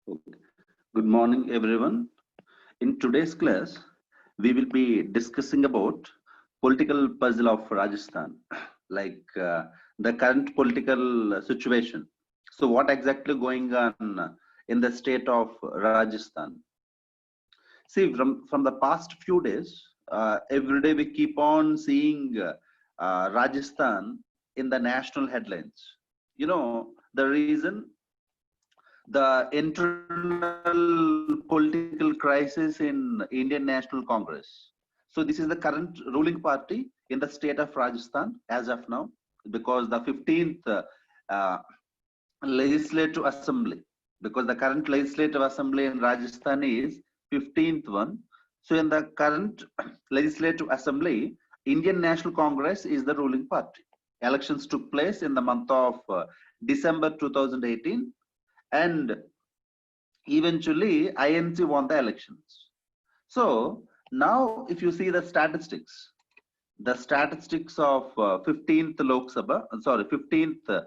Okay. Good morning, everyone. In today's class, we will be discussing about political puzzle of Rajasthan, like the current political situation. So, what exactly going on in the state of Rajasthan? See, from the past few days, every day we keep on seeing Rajasthan in the national headlines. You know, the reason the internal political crisis in Indian National Congress. So this is the current ruling party in the state of Rajasthan as of now, because the 15th uh, legislative assembly, because the current legislative assembly in Rajasthan is 15th one. So in the current legislative assembly, Indian National Congress is the ruling party. Elections took place in the month of December 2018, and eventually INC won the elections. So now if you see the statistics of 15th Lok Sabha, 15th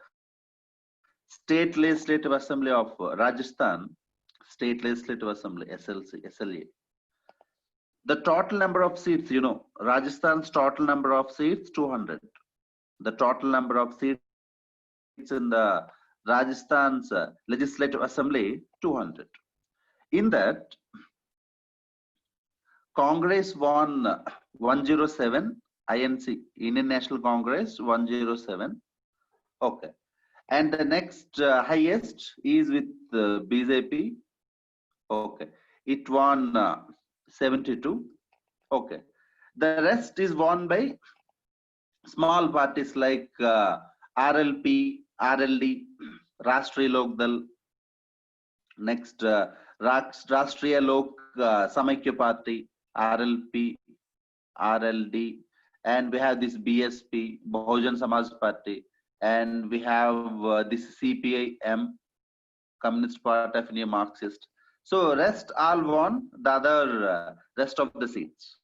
State Legislative Assembly of Rajasthan, State Legislative Assembly, SLC, SLA. The total number of seats, Rajasthan's total number of seats, 200. The total number of seats in the Rajasthan's Legislative Assembly, 200. In that, Congress won 107, INC, Indian National Congress 107. Okay. And the next highest is with BJP. Okay. It won 72. Okay. The rest is won by small parties like RLP, RLD, Rashtriya Lok Dal. Next, Rashtriya Lok Samaikya Party, RLP, RLD, and we have this BSP, Bahujan Samaj Party, and we have this CPI-M, Communist Party of India, Marxist. So rest all won the other rest of the seats.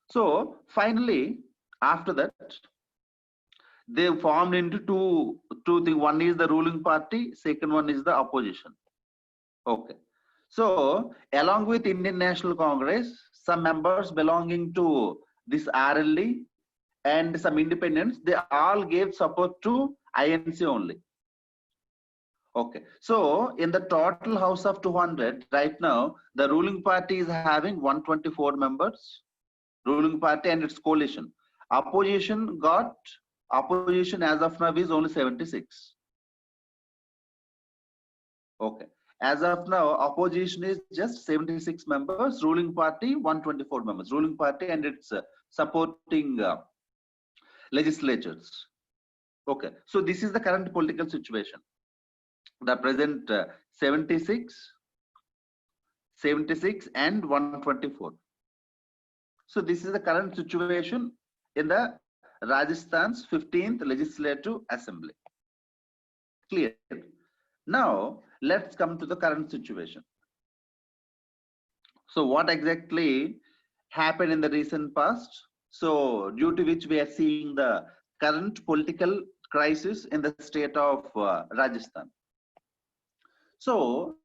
So finally, after that, they formed into two things. One is the ruling party, second one is the opposition. Okay. So along with Indian National Congress, some members belonging to this RLD and some independents, they all gave support to INC only. Okay. So in the total house of 200, right now, the ruling party is having 124 members, ruling party and its coalition. Opposition as of now is only 76. Okay. As of now, opposition is just 76 members, ruling party 124 members, ruling party and its supporting legislatures. Okay, so this is the current political situation. The present 76 and 124. So this is the current situation in the Rajasthan's 15th Legislative Assembly. Clear? Now, let's come to the current situation. So what exactly happened in the recent past? So due to which we are seeing the current political crisis in the state of Rajasthan. So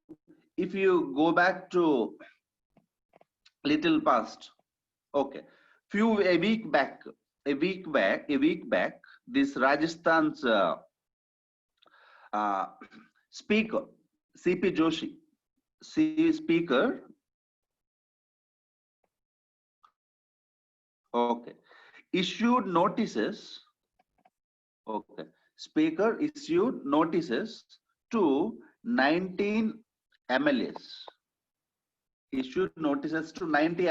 if you go back to little past, okay, a week back, this Rajasthan's Speaker, CP Joshi, Speaker, okay, issued notices, okay, Speaker issued notices to 19 MLAs, issued notices to 19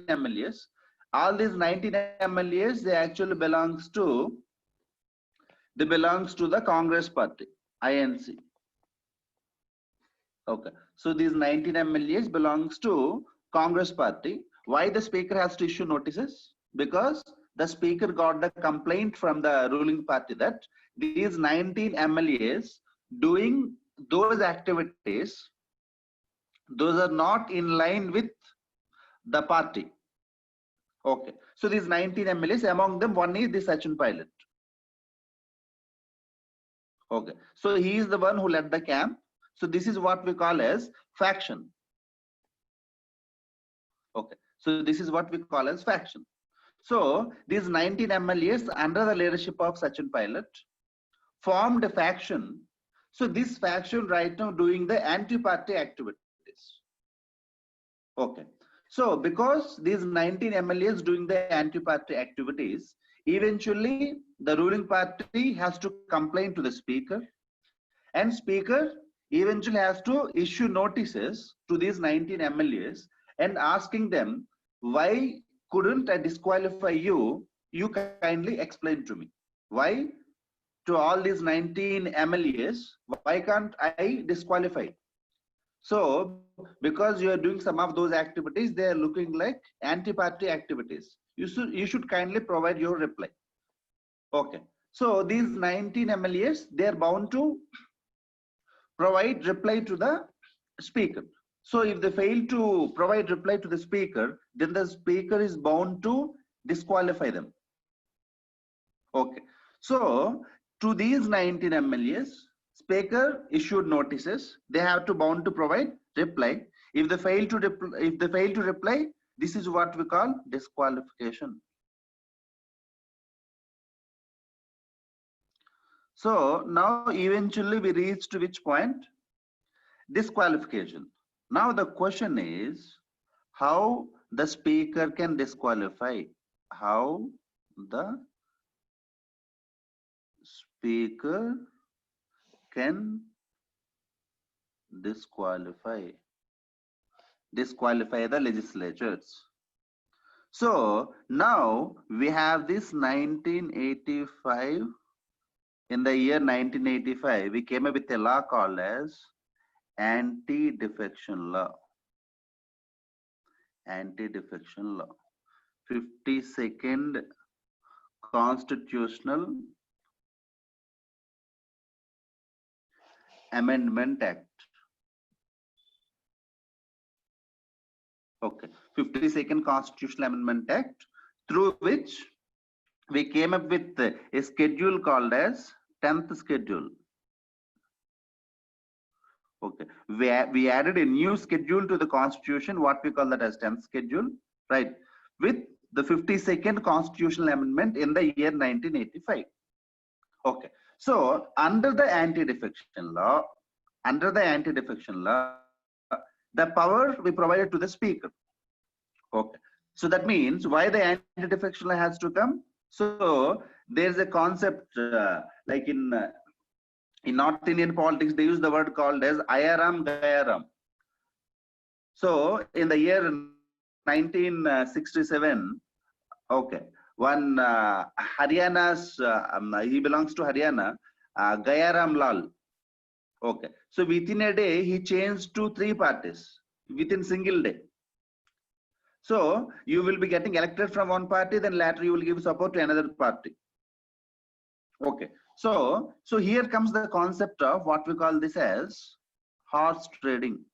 MLAs. All these 19 MLAs, they actually belongs to the Congress party, INC. Okay, so these 19 MLAs belongs to Congress party. Why the speaker has to issue notices? Because the speaker got the complaint from the ruling party that these 19 MLAs doing those activities, those are not in line with the party. Okay, so these 19 MLAs, among them one is the Sachin Pilot. Okay, so he is the one who led the camp. So this is what we call as faction. Okay, so this is what we call as faction. So these 19 MLAs under the leadership of Sachin Pilot formed a faction. So this faction right now doing the anti-party activities. Okay, so because these 19 MLAs doing the anti-party activities, eventually the ruling party has to complain to the speaker, and speaker eventually has to issue notices to these 19 MLAs and asking them, why couldn't I disqualify you? You kindly explain to me. Why to all these 19 MLAs, why can't I disqualify? So because you are doing some of those activities, they are looking like anti-party activities. You should kindly provide your reply. Okay. So these 19 MLAs, they are bound to provide reply to the speaker. So if they fail to provide reply to the speaker, then the speaker is bound to disqualify them. Okay. So to these 19 MLAs, speaker issued notices. They have to bound to provide reply. If they fail to reply, this is what we call disqualification. So now eventually we reach to which point? Disqualification. Now the question is how the speaker can disqualify. How the speaker can disqualify the legislatures. So now we have this 1985. In the year 1985, we came up with a law called as anti-defection law. Anti-defection law. 52nd Constitutional Amendment Act. Okay, 52nd Constitutional Amendment Act, through which we came up with a schedule called as 10th schedule. Okay, we added a new schedule to the constitution, what we call that as 10th schedule, right, with the 52nd Constitutional Amendment in the year 1985. Okay, so under the anti-defection law, the power we provided to the speaker. Okay, so that means why the anti-defection law has to come? So there's a concept like in North Indian politics, they use the word called as Ayaram Gayaram. So in the year 1967, okay, one Haryana's, he belongs to Haryana, Gayaram Lal. Okay, so within a day, he changed to 3 parties within single day. So you will be getting elected from one party, then later you will give support to another party. Okay, so here comes the concept of what we call this as horse trading.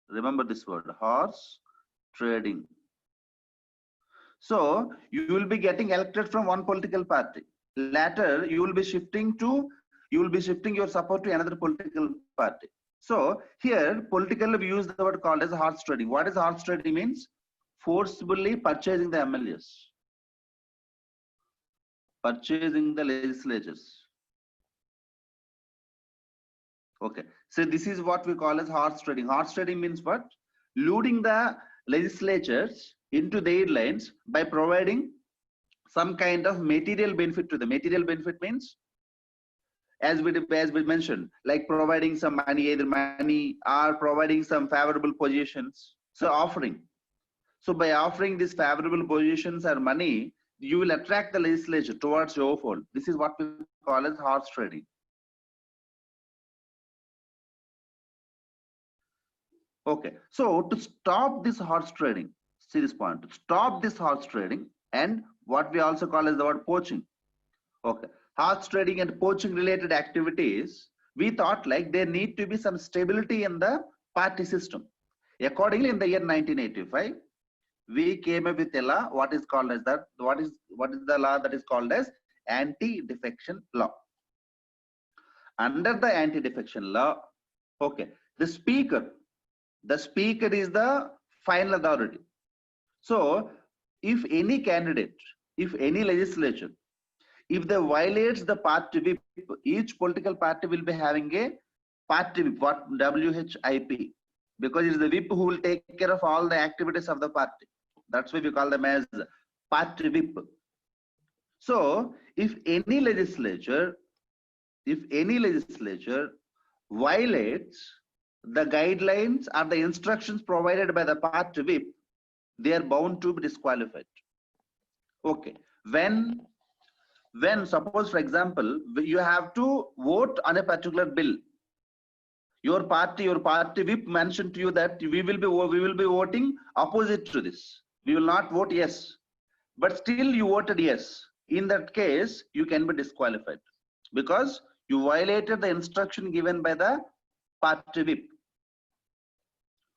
Remember this word, horse trading. So you will be getting elected from one political party. Later you will be shifting your support to another political party. So here politically we use the word called as horse trading. What is horse trading means? Forcibly purchasing the MLAs. Purchasing the legislatures. Okay, so this is what we call as horse trading. Horse trading means what? Luring the legislatures into their lines by providing some kind of material benefit to them. Material benefit means, as we mentioned, like providing some money, either money or providing some favorable positions. So offering. So by offering these favorable positions or money, you will attract the legislature towards your fold. This is what we call as horse trading. Okay, so to stop this horse trading, see this point, to stop this horse trading and what we also call as the word poaching. Okay, horse trading and poaching related activities, we thought like there need to be some stability in the party system. Accordingly, in the year 1985, we came up with a law, what is called as that, what is the law that is called as anti-defection law. Under the anti-defection law, Okay, the speaker is the final authority. So if any candidate, if any legislature, if they violates the party whip, each political party will be having a party whip, what WHIP, because it is the whip who will take care of all the activities of the party. That's why we call them as party whip. So if any legislature violates the guidelines or the instructions provided by the party whip, they are bound to be disqualified. Okay, when suppose, for example, you have to vote on a particular bill, your party whip mentioned to you that we will be voting opposite to this, we will not vote yes, but still you voted yes. In that case, you can be disqualified because you violated the instruction given by the party whip.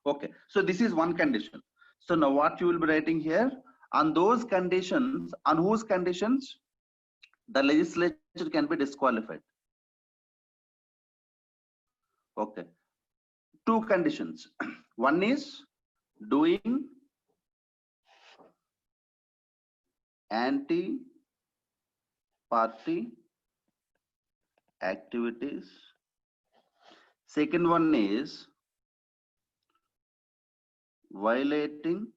Okay, so this is one condition. So now what you will be writing here, on those conditions, on whose conditions the legislature can be disqualified. Okay, two conditions. One is doing anti-party activities. Second one is violating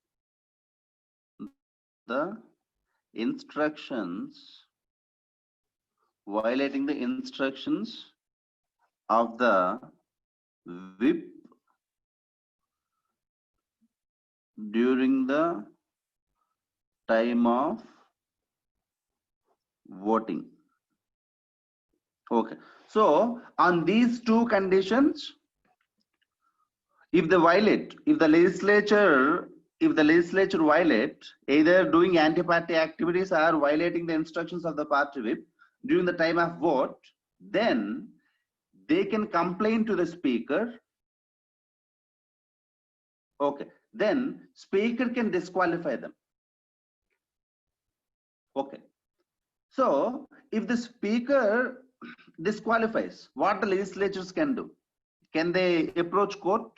the instructions of the whip during the time of voting. Okay, so on these two conditions, if the legislature violate, either doing anti-party activities or violating the instructions of the party whip during the time of vote, then they can complain to the speaker. Okay, then speaker can disqualify them. Okay, so if the speaker disqualifies, what the legislatures can do? Can they approach court?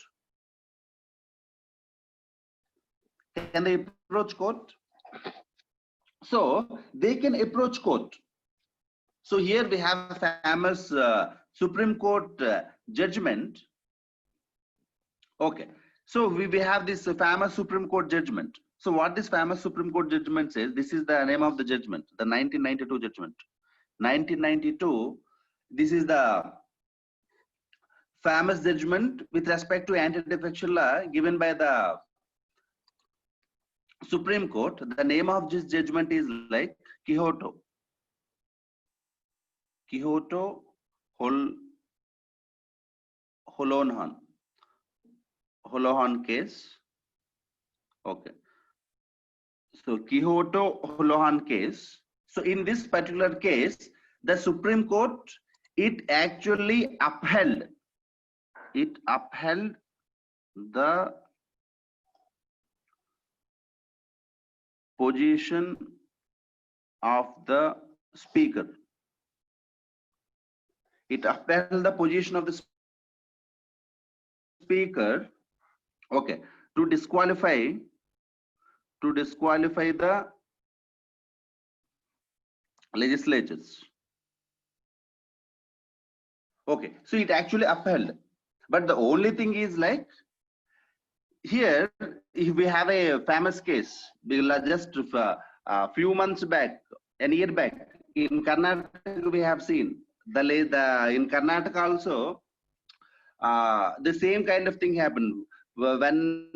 Can they approach court? So they can approach court. So here we have a famous Supreme Court judgment. Okay, so we have this famous Supreme Court judgment. So what this famous Supreme Court judgment says, this is the name of the judgment, the 1992 judgment. 1992, this is the famous judgment with respect to anti-defection law given by the Supreme Court. The name of this judgment is like Quixote Holohan case. Okay, so Quixote Holohan case. So in this particular case, the Supreme Court, it actually upheld the position of the speaker. It upheld the position of the speaker, okay, to disqualify the legislatures. Okay, so it actually upheld, but the only thing is like here, if we have a famous case, just a few months back, a year back, in Karnataka we have seen in Karnataka also the same kind of thing happened. When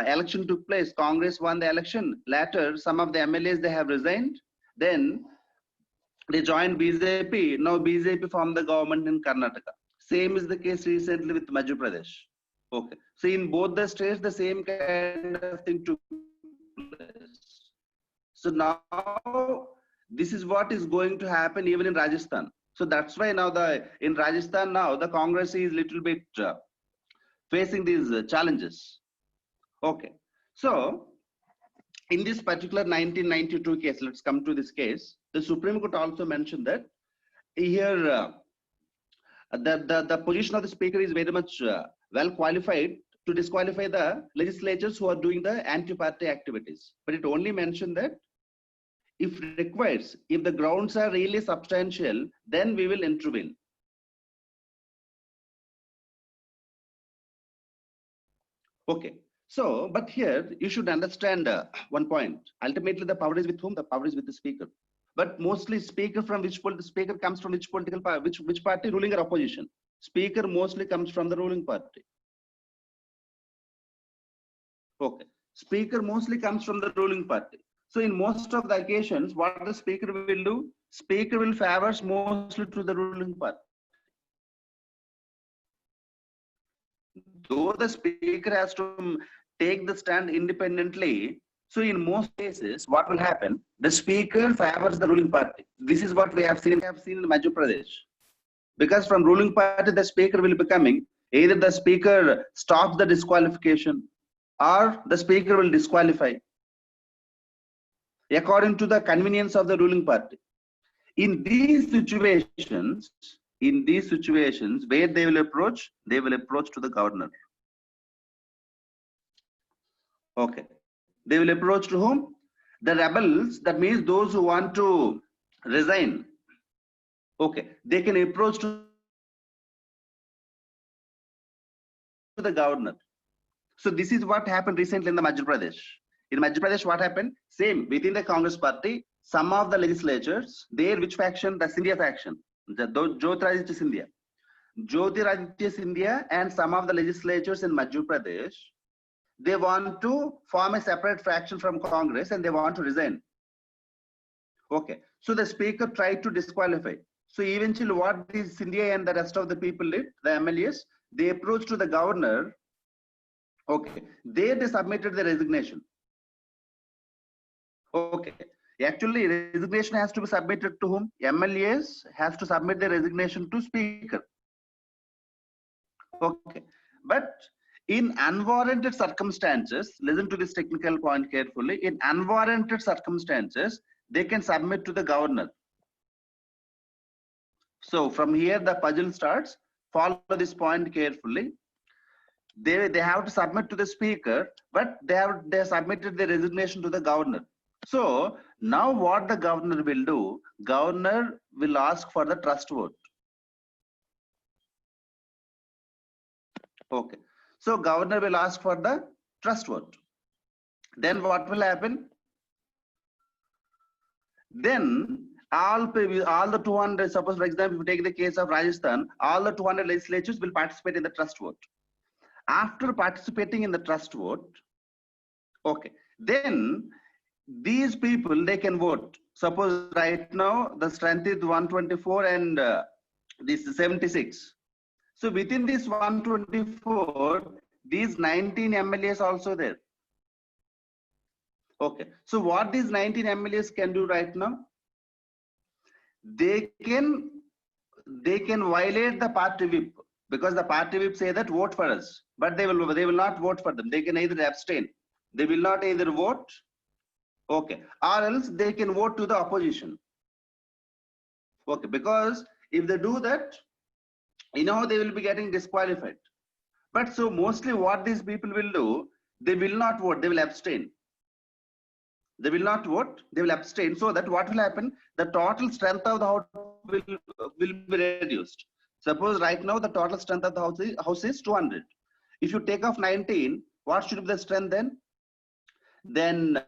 election took place, Congress won the election. Later, some of the MLAs, they have resigned. Then they joined BJP. Now BJP formed the government in Karnataka. Same is the case recently with Madhya Pradesh. Okay, so in both the states, the same kind of thing took place. So now this is what is going to happen even in Rajasthan. So that's why now in Rajasthan now the Congress is little bit facing these challenges. Okay, so in this particular 1992 case, let's come to this case. The Supreme Court also mentioned that here the position of the speaker is very much well qualified to disqualify the legislators who are doing the anti-party activities. But it only mentioned that if requires, if the grounds are really substantial, then we will intervene. Okay. So, but here you should understand one point. Ultimately, the power is with whom? The power is with the speaker. But mostly, speaker from which speaker comes from which political party, which party, ruling or opposition? Speaker mostly comes from the ruling party. Okay. Speaker mostly comes from the ruling party. So, in most of the occasions, what the speaker will do? Speaker will favors mostly to the ruling party. Though the speaker has to take the stand independently, so in most cases, what will happen? The speaker favors the ruling party. This is what we have seen in Madhya Pradesh. Because from ruling party, the speaker will be coming, either the speaker stops the disqualification or the speaker will disqualify according to the convenience of the ruling party. In these situations, where they will approach to the governor. Okay. They will approach to whom? The rebels, that means those who want to resign. Okay. They can approach to the governor. So this is what happened recently in the Madhya Pradesh. In Madhya Pradesh, what happened? Same, within the Congress party, some of the legislatures, there, which faction? The Scindia faction. The Jyotiraditya Scindia. Jyotiraditya Scindia and some of the legislatures in Madhya Pradesh, they want to form a separate faction from Congress and they want to resign. Okay. So the speaker tried to disqualify. So eventually what these Scindia and the rest of the people did, the MLAs, they approached to the governor. Okay. There they submitted the resignation. Okay. Actually, resignation has to be submitted to whom? MLAs has to submit the resignation to speaker. Okay. But in unwarranted circumstances, listen to this technical point carefully. In unwarranted circumstances, they can submit to the governor. So from here, the puzzle starts. Follow this point carefully. They have to submit to the speaker, but they submitted the resignation to the governor. So now what the governor will do? Governor will ask for the trust vote. Okay. So governor will ask for the trust vote. Then what will happen? Then all the 200, suppose for example, if you take the case of Rajasthan, all the 200 legislatures will participate in the trust vote. After participating in the trust vote, okay, then these people, they can vote. Suppose right now the strength is 124 and this is 76. So within this 124, these 19 MLAs also there. Okay. So what these 19 MLAs can do right now? They can violate the party whip, because the party whip say that vote for us, but they will not vote for them. They can either abstain. They will not either vote. Okay. Or else they can vote to the opposition. Okay. Because if they do that, they will be getting disqualified. But so mostly what these people will do, they will not vote, they will abstain. They will not vote, they will abstain. So that what will happen? The total strength of the house will be reduced. Suppose right now the total strength of the house is 200. If you take off 19, what should be the strength then? Then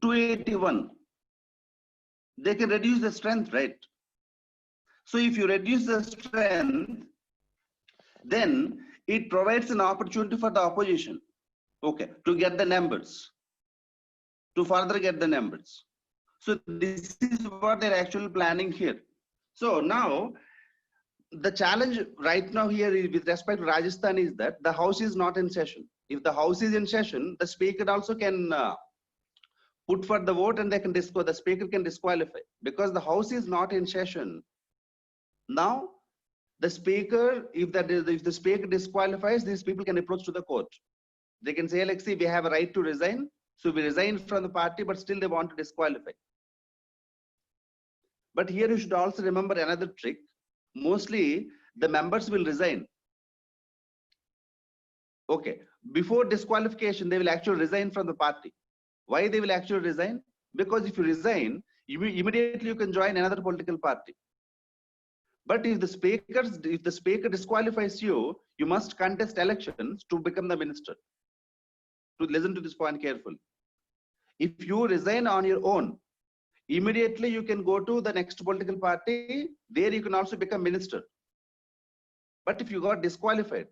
281. They can reduce the strength, right? So if you reduce the strength, then it provides an opportunity for the opposition, okay, to get the numbers, to further get the numbers. So this is what they're actually planning here. So now the challenge right now here with respect to Rajasthan is that the house is not in session. If the house is in session, the speaker also can put for the vote and the speaker can disqualify, because the house is not in session. Now the speaker, if the speaker disqualifies, these people can approach to the court. They can say, like, see, we have a right to resign. So we resign from the party, but still they want to disqualify. But here you should also remember another trick. Mostly the members will resign. Okay, before disqualification, they will actually resign from the party. Why they will actually resign? Because if you resign, immediately you can join another political party. But if the speaker disqualifies you, you must contest elections to become the minister. To listen to this point carefully. If you resign on your own, immediately you can go to the next political party. There you can also become minister. But if you got disqualified,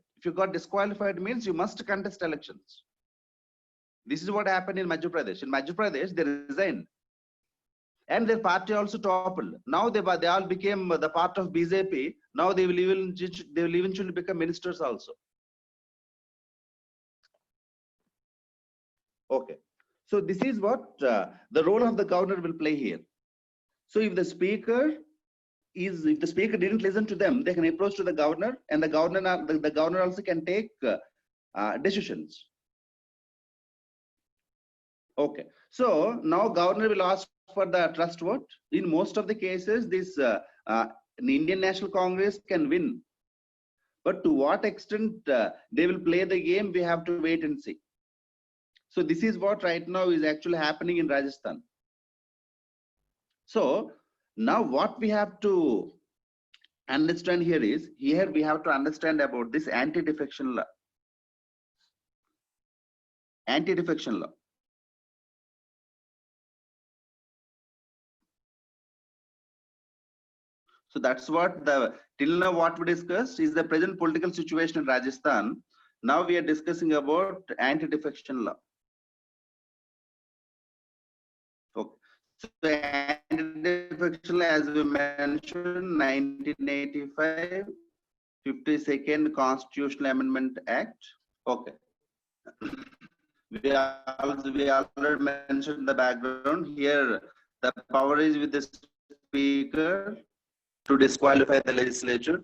means you must contest elections. This is what happened in Madhya Pradesh. In Madhya Pradesh, they resigned. And their party also toppled. Now they all became the part of BJP. Now they will eventually become ministers also. Okay. So this is what the role of the governor will play here. So if the speaker didn't listen to them, they can approach to the governor, and the governor also can take decisions. Okay. So now governor will ask for the trust vote. In most of the cases, this the Indian National Congress can win. But to what extent they will play the game, we have to wait and see. So this is what right now is actually happening in Rajasthan. So now what we have to understand here is, we have to understand about this anti-defection law. Anti-defection law. So that's what till now what we discussed is the present political situation in Rajasthan. Now we are discussing about anti-defection law. Okay. So anti-defection law, as we mentioned, 1985, 52nd Constitutional Amendment Act. Okay. We already mentioned the background. Here, the power is with the speaker to disqualify the legislature.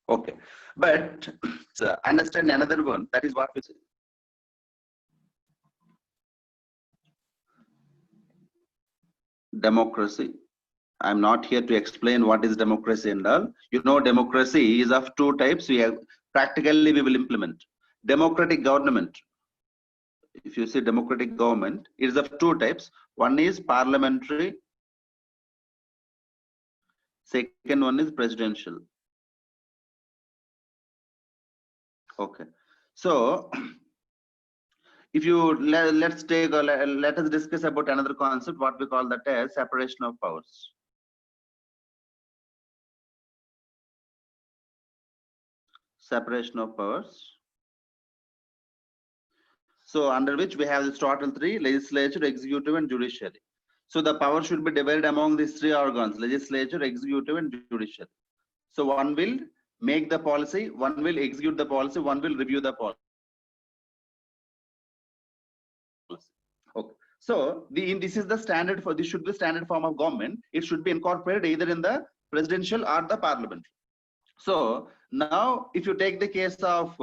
Okay. But understand another one, that is what we say. Democracy. I'm not here to explain what is democracy and all. You know, democracy is of two types. We will implement democratic government. If you say democratic government, it is of two types. One is parliamentary. Second one is presidential. Okay. So if you let us discuss about another concept, what we call that as separation of powers. Separation of powers. So under which we have this total three: legislature, executive, and judiciary. So the power should be divided among these three organs: legislature, executive, and judiciary. So one will make the policy, one will execute the policy, one will review the policy. Okay. So this is the standard for this should be standard form of government. It should be incorporated either in the presidential or the parliament. So now, if you take the case of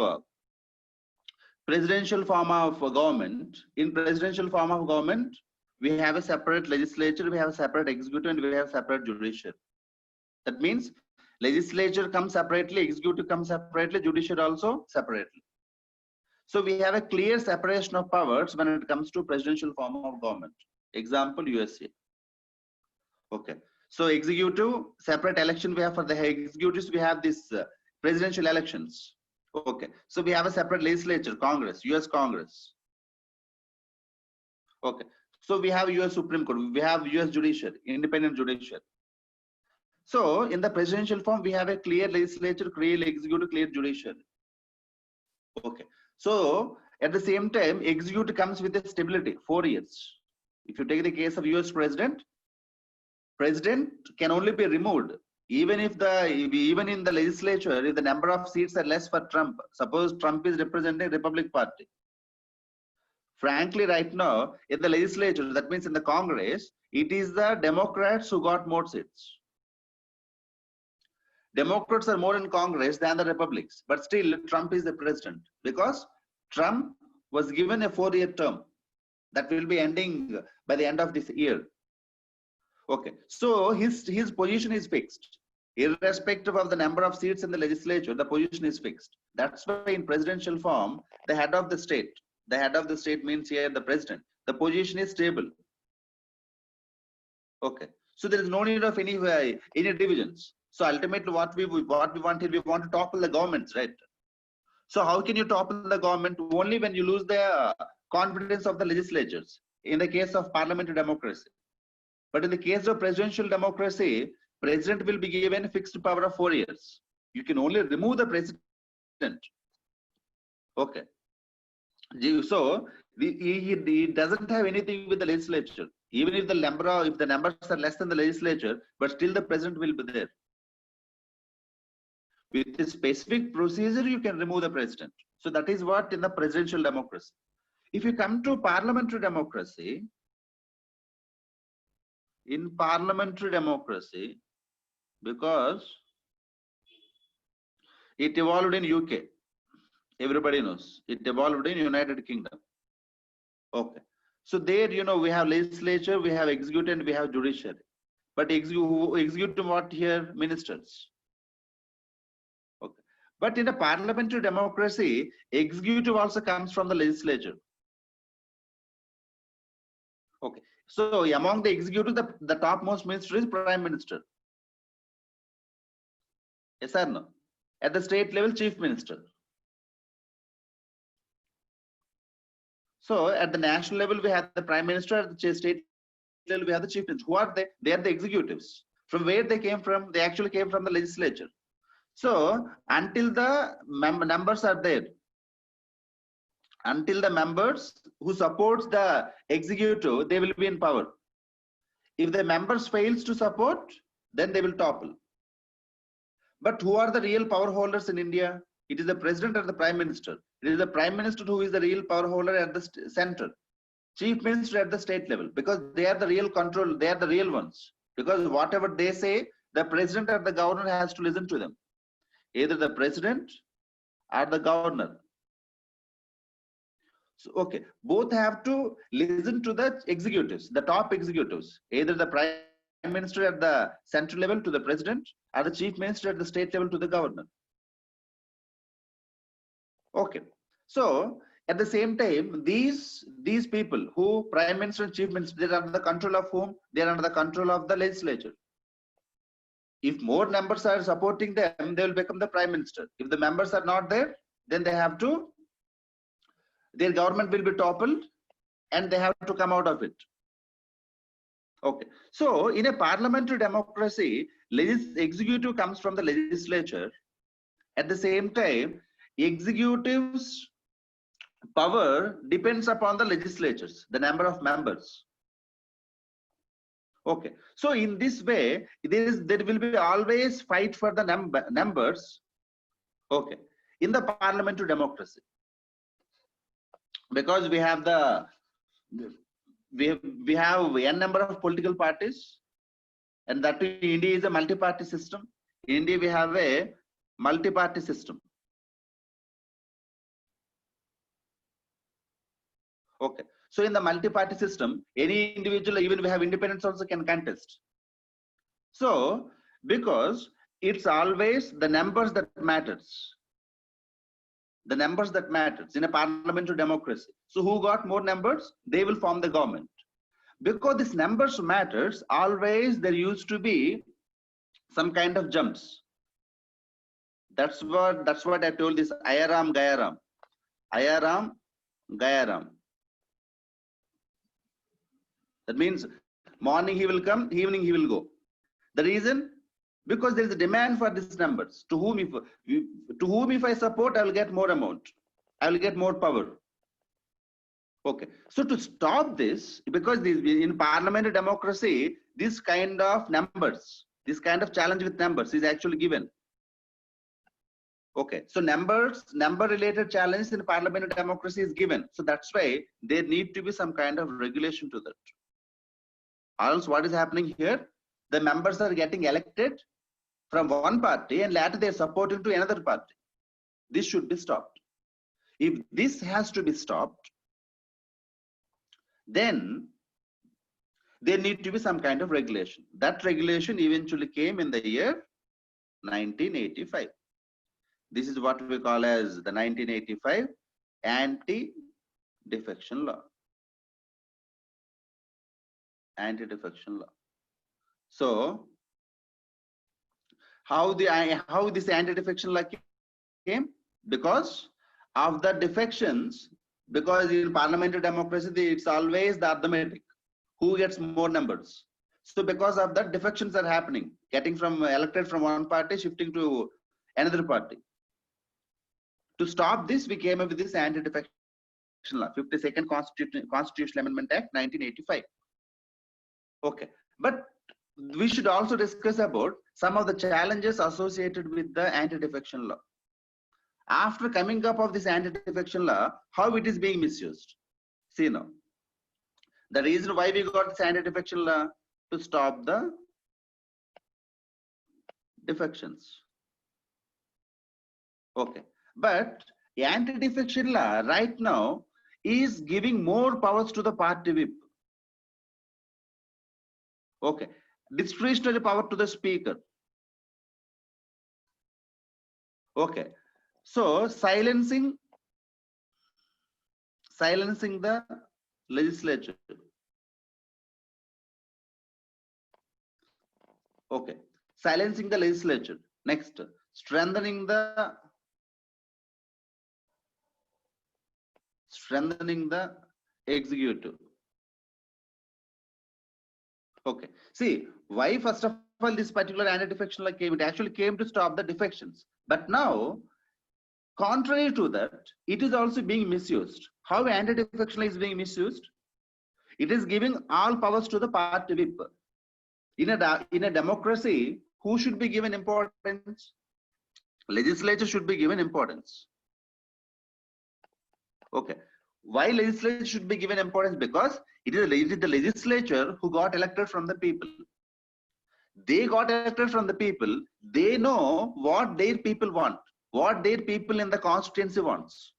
presidential form of government, in presidential form of government, we have a separate legislature, we have a separate executive, and we have separate judiciary. That means legislature comes separately, executive comes separately, judiciary also separately. So we have a clear separation of powers when it comes to presidential form of government. Example, USA. Okay. So executive, separate election we have for the executives, we have this presidential elections. Okay. So we have a separate legislature, Congress, US Congress. Okay. So we have US Supreme Court, we have US judiciary, independent judiciary. So in the presidential form, we have a clear legislature, clear executive, clear judiciary. Okay. So at the same time, executive comes with a stability, 4 years. If you take the case of US president can only be removed even in the legislature, if the number of seats are less for Trump. Suppose Trump is representing Republic Party. Frankly, right now in the legislature, that means in the Congress, it is the Democrats who got more seats. Democrats are more in Congress than the Republicans, but still Trump is the president because Trump was given a 4-year term that will be ending by the end of this year. Okay, so his position is fixed. Irrespective of the number of seats in the legislature, the position is fixed. That's why in presidential form, the head of the state means here the president, the position is stable. Okay. So there is no need of any divisions. So ultimately what we want here, we want to topple the governments, right? So how can you topple the government? Only when you lose the confidence of the legislatures in the case of parliamentary democracy. But in the case of presidential democracy, president will be given fixed power of 4 years. You can only remove the president. Okay. So he doesn't have anything with the legislature. Even if the numbers are less than the legislature, but still the president will be there. With a specific procedure, you can remove the president. So that is what in the presidential democracy. If you come to parliamentary democracy, in parliamentary democracy, because it evolved in UK, everybody knows, it evolved in United Kingdom. Okay. So there, we have legislature, we have executive, and we have judiciary. But executive what here? Ministers. Okay. But in a parliamentary democracy, executive also comes from the legislature. Okay. So among the executive, the topmost minister is Prime Minister. Yes or no? At the state level, Chief Minister. So at the national level, we have the Prime Minister. At the state level, we have the Chief Minister. Who are they? They are the executives. From where they came from? They actually came from the legislature. So until the numbers are there, until the members who supports the executive, they will be in power. If the members fails to support, then they will topple. But who are the real power holders in India? It is the president or the prime minister. It is the prime minister who is the real power holder at the center. Chief minister at the state level, because they are the real control, they are the real ones. Because whatever they say, the president or the governor has to listen to them. Either the president or the governor. So, okay, both have to listen to the executives, the top executives, either the prime minister at the central level to the president or the chief minister at the state level to the governor. Okay, so at the same time, these people who prime minister and chief minister, they are under the control of whom? They are under the control of the legislature. If more members are supporting them, they will become the prime minister. If the members are not there, then they have to, their government will be toppled and they have to come out of it. Okay, so in a parliamentary democracy, executive comes from the legislature. At the same time, executive's power depends upon the legislatures, the number of members. Okay, so in this way, there will be always fight for the numbers. Okay, in the parliamentary democracy, because we have we have n number of political parties, and that in India is a multi-party system. In India, we have a multi-party system. Okay, so in the multi-party system, any individual, even we have independents also can contest. So because it's always the numbers that matters. The numbers that matters in a parliamentary democracy. So who got more numbers? They will form the government. Because this numbers matters, always there used to be some kind of jumps. That's what I told this Ayaram Gayaram. Ayaram Gayaram. That means morning he will come, evening he will go. The reason? Because there is a demand for these numbers. To whom if I support, I will get more amount. I will get more power. Okay. So to stop this, because in parliamentary democracy, this kind of numbers, this kind of challenge with numbers is actually given. Okay. So number-related challenge in parliamentary democracy is given. So that's why there need to be some kind of regulation to that. Or else what is happening here? The members are getting elected from one party and later they are supporting to another party. This should be stopped. If this has to be stopped, then there need to be some kind of regulation. That regulation eventually came in the year 1985. This is what we call as the 1985 anti-defection law. Anti-defection law. So how this anti-defection law came? Because of the defections, because in parliamentary democracy it's always the arithmetic, who gets more numbers. So because of that, defections are happening, getting from elected from one party, shifting to another party. To stop this, we came up with this anti-defection law, 52nd Constitutional Amendment Act 1985. Okay, but we should also discuss about some of the challenges associated with the anti-defection law. After coming up of this anti-defection law, how it is being misused. See now, the reason why we got this anti-defection law, to stop the defections. Okay, but the anti-defection law right now is giving more powers to the party whip. Okay, discretionary power to the speaker. Okay, so silencing the legislature. Okay, silencing the legislature. Next, strengthening the executive. Okay, see why first of all this particular anti-defection law came. It actually came to stop the defections, but now contrary to that, it is also being misused. How anti-defection law is being misused? It is giving all powers to the party whip. In a democracy, who should be given importance? Legislature should be given importance. Okay, why legislature should be given importance? Because it is the legislature who got elected from the people. They got elected from the people. They know what their people want, what their people in the constituency wants.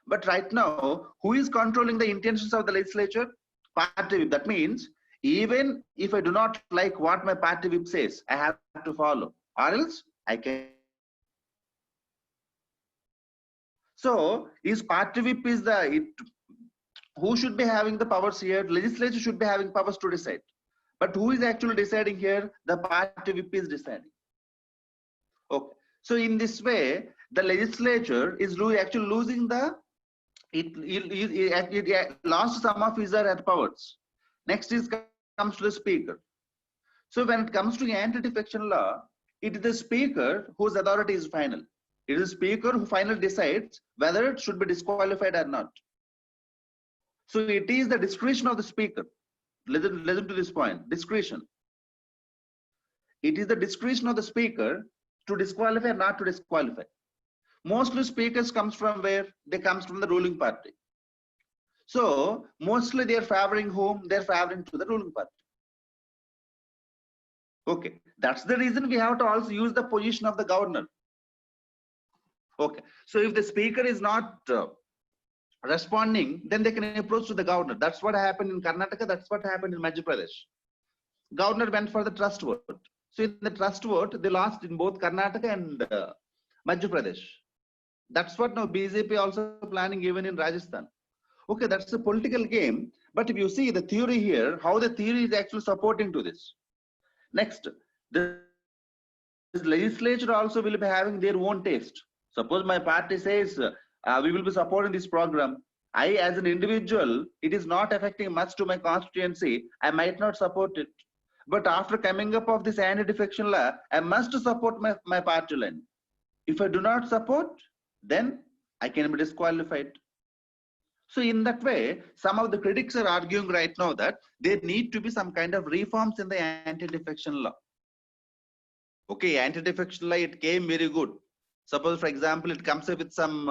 But right now, who is controlling the intentions of the legislature? Party whip. That means even if I do not like what my party whip says, I have to follow, or else I can. So is party whip is who should be having the powers here? Legislature should be having powers to decide. But who is actually deciding here? The party whip is deciding. Okay. So in this way, the legislature is actually losing it lost some of his powers. Next comes to the speaker. So when it comes to anti-defection law, it is the speaker whose authority is final. It is the speaker who finally decides whether it should be disqualified or not. So it is the discretion of the speaker. Listen to this point, discretion. It is the discretion of the speaker to disqualify or not to disqualify. Mostly speakers comes from where? They comes from the ruling party. So mostly they are favoring whom? They are favoring to the ruling party. Okay, that's the reason we have to also use the position of the governor. Okay, so if the speaker is not responding, then they can approach to the governor. That's what happened in Karnataka. That's what happened in Madhya Pradesh. Governor went for the trust vote. So in the trust vote, they lost in both Karnataka and Madhya Pradesh. That's what now BJP also planning even in Rajasthan. Okay, that's a political game. But if you see the theory here, how the theory is actually supporting to this. Next, the legislature also will be having their own taste. Suppose my party says we will be supporting this program. I, as an individual, it is not affecting much to my constituency. I might not support it. But after coming up of this anti-defection law, I must support my party line. If I do not support, then I can be disqualified. So in that way, some of the critics are arguing right now that there need to be some kind of reforms in the anti-defection law. Okay, anti-defection law, it came very good. Suppose, for example, it comes up with some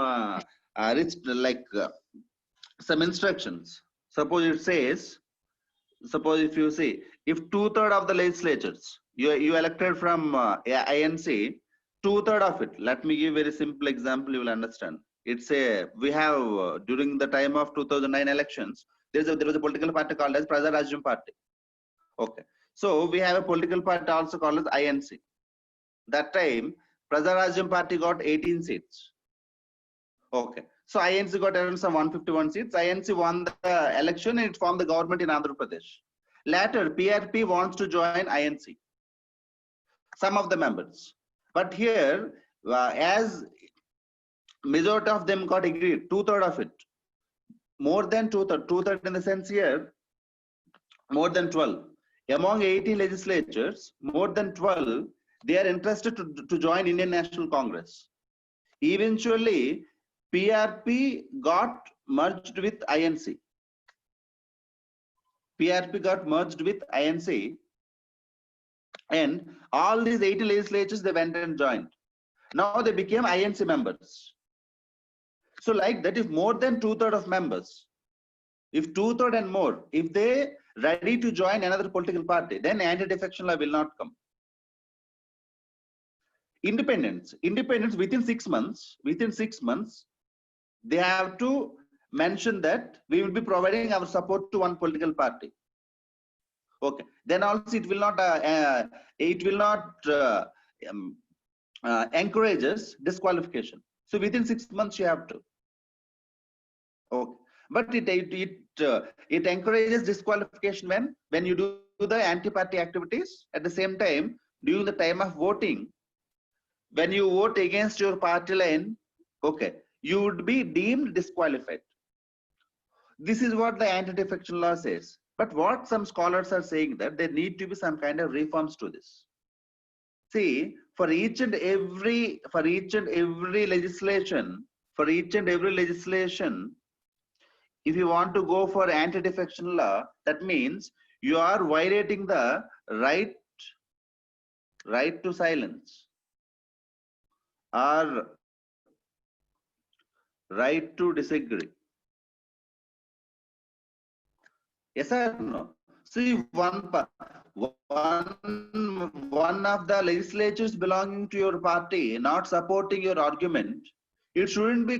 some instructions. Suppose it says, suppose if you see, if 2/3 of the legislatures you elected from INC, 2/3 of it. Let me give a very simple example. You will understand. It's we have during the time of 2009 elections, there was a political party called as Praja Rajyam Party. Okay, so we have a political party also called as INC. That time, Prajarajyam Party got 18 seats. Okay. So INC got around some 151 seats. INC won the election and it formed the government in Andhra Pradesh. Later, PRP wants to join INC. Some of the members. But here, as majority of them got agreed, 2/3 of it, more than 2/3, 2/3 in the sense here, more than 12. Among 80 legislatures, more than 12, they are interested to join Indian National Congress. Eventually, PRP got merged with INC. PRP got merged with INC, and all these 80 legislatures, they went and joined. Now they became INC members. So like that, if more than 2/3 of members, if 2/3 and more, if they ready to join another political party, then anti-defection law will not come. Independents within 6 months, they have to mention that we will be providing our support to one political party. Okay, then also it will not encourages disqualification. So within 6 months you have to. Okay, but it encourages disqualification when you do the anti-party activities. At the same time, during the time of voting, when you vote against your party line, okay, you would be deemed disqualified. This is what the anti-defection law says. But what some scholars are saying that there need to be some kind of reforms to this. See, for each and every legislation, if you want to go for anti-defection law, that means you are violating the right to silence or right to disagree. Yes or no? See, one of the legislatures belonging to your party not supporting your argument, it shouldn't be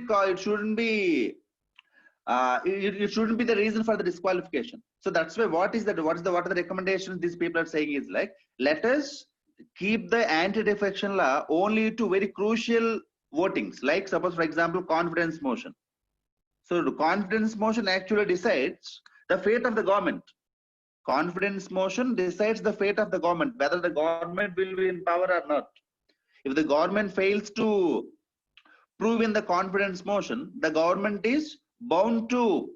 the reason for the disqualification. So that's why what are the recommendations these people are saying is like, let us keep the anti-defection law only to very crucial votings, like suppose for example confidence motion. So the confidence motion actually decides the fate of the government. Confidence motion decides the fate of the government, whether the government will be in power or not. If the government fails to prove in the confidence motion, the government is bound to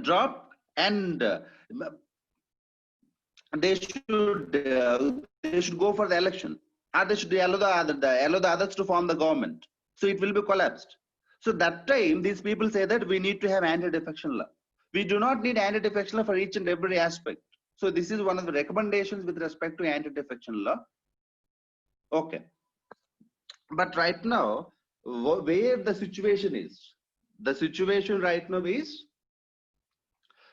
drop, and they should go for the election, or they should allow the others to form the government. So it will be collapsed. So that time, these people say that we need to have anti-defection law. We do not need anti-defection law for each and every aspect. So this is one of the recommendations with respect to anti-defection law. Okay. But right now, where the situation is, right now is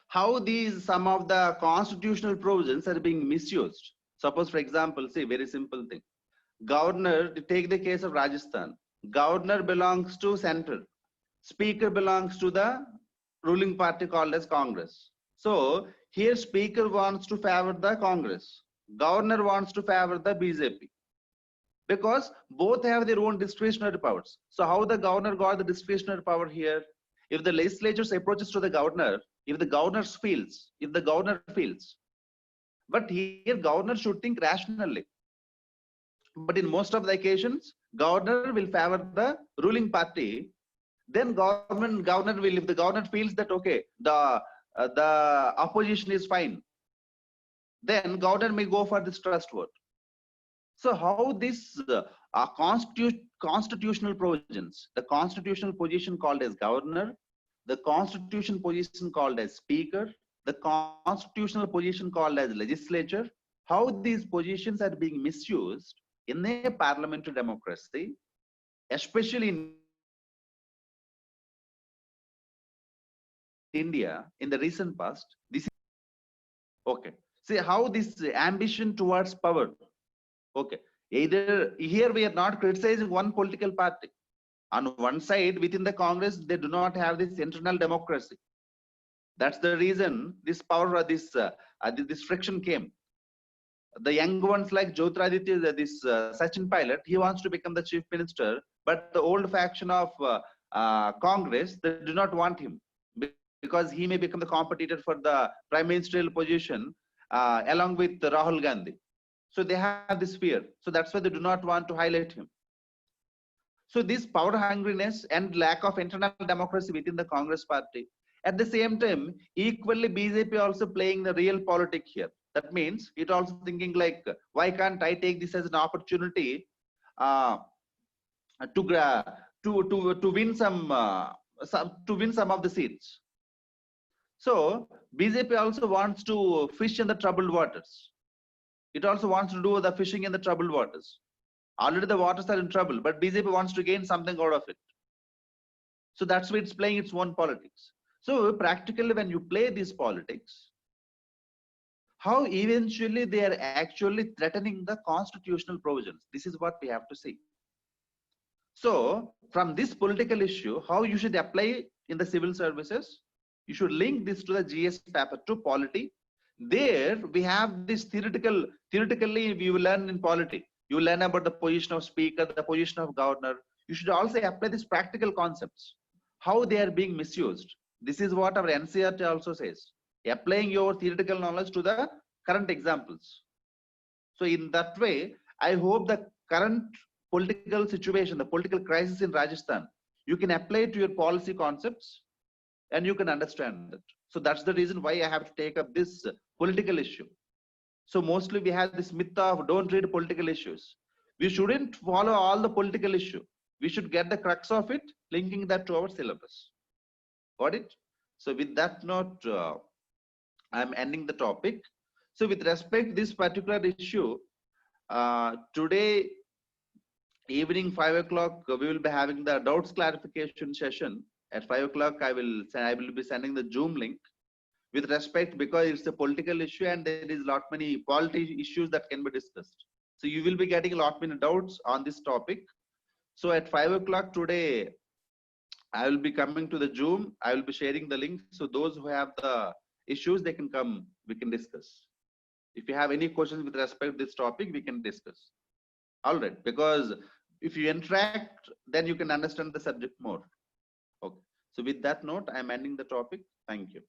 how some of the constitutional provisions are being misused. Suppose, for example, say very simple thing. Governor, take the case of Rajasthan. Governor belongs to center. Speaker belongs to the ruling party called as Congress. So here Speaker wants to favor the Congress. Governor wants to favor the BJP. Because both have their own discretionary powers. So how the governor got the discretionary power here? If the legislature approaches to the governor, if the governor feels, but here governor should think rationally. But in most of the occasions, governor will favor the ruling party. Then governor will, if the governor feels that okay, the opposition is fine, then governor may go for this trust vote. So how this constitutional provisions, the constitutional position called as governor, the constitutional position called as speaker, the constitutional position called as legislature, how these positions are being misused in a parliamentary democracy, especially in India in the recent past. This is okay. See how this ambition towards power. Okay, either here we are not criticizing one political party. On one side, within the Congress, they do not have this internal democracy. That's the reason this power, this friction came. the young ones like Jyotiraditya, this Sachin Pilot, he wants to become the chief minister, but the old faction of Congress, they do not want him because he may become the competitor for the prime ministerial position along with Rahul Gandhi. So they have this fear. So that's why they do not want to highlight him. So this power hungriness and lack of internal democracy within the Congress party. At the same time, equally BJP also playing the real politics here. That means it also thinking like, why can't I take this as an opportunity uh, to win some of the seats. So BJP also wants to fish in the troubled waters. It also wants to do the fishing in the troubled waters. Already the waters are in trouble, but BJP wants to gain something out of it. So that's why it's playing its own politics. So practically when you play these politics, how eventually they are actually threatening the constitutional provisions. This is what we have to see. So from this political issue, how you should apply in the civil services, you should link this to the GS paper 2 polity. There we have this theoretically we will learn in polity. You learn about the position of speaker, the position of governor. You should also apply these practical concepts, how they are being misused. This is what our NCERT also says, applying your theoretical knowledge to the current examples. So in that way, I hope the current political situation, the political crisis in Rajasthan, you can apply it to your policy concepts and you can understand it. So that's the reason why I have to take up this political issue. So mostly we have this myth of don't read political issues. We shouldn't follow all the political issue. We should get the crux of it, linking that to our syllabus. Got it? So with that note, I'm ending the topic. So with respect to this particular issue, today evening 5 o'clock, we will be having the doubts clarification session. At 5 o'clock, I will be sending the Zoom link. With respect, because it's a political issue and there is lot many policy issues that can be discussed. So you will be getting a lot many doubts on this topic. So at 5 o'clock today, I will be coming to the Zoom. I will be sharing the link. So those who have the issues, they can come, we can discuss. If you have any questions with respect to this topic, we can discuss. All right, because if you interact, then you can understand the subject more. Okay. So with that note, I'm ending the topic. Thank you.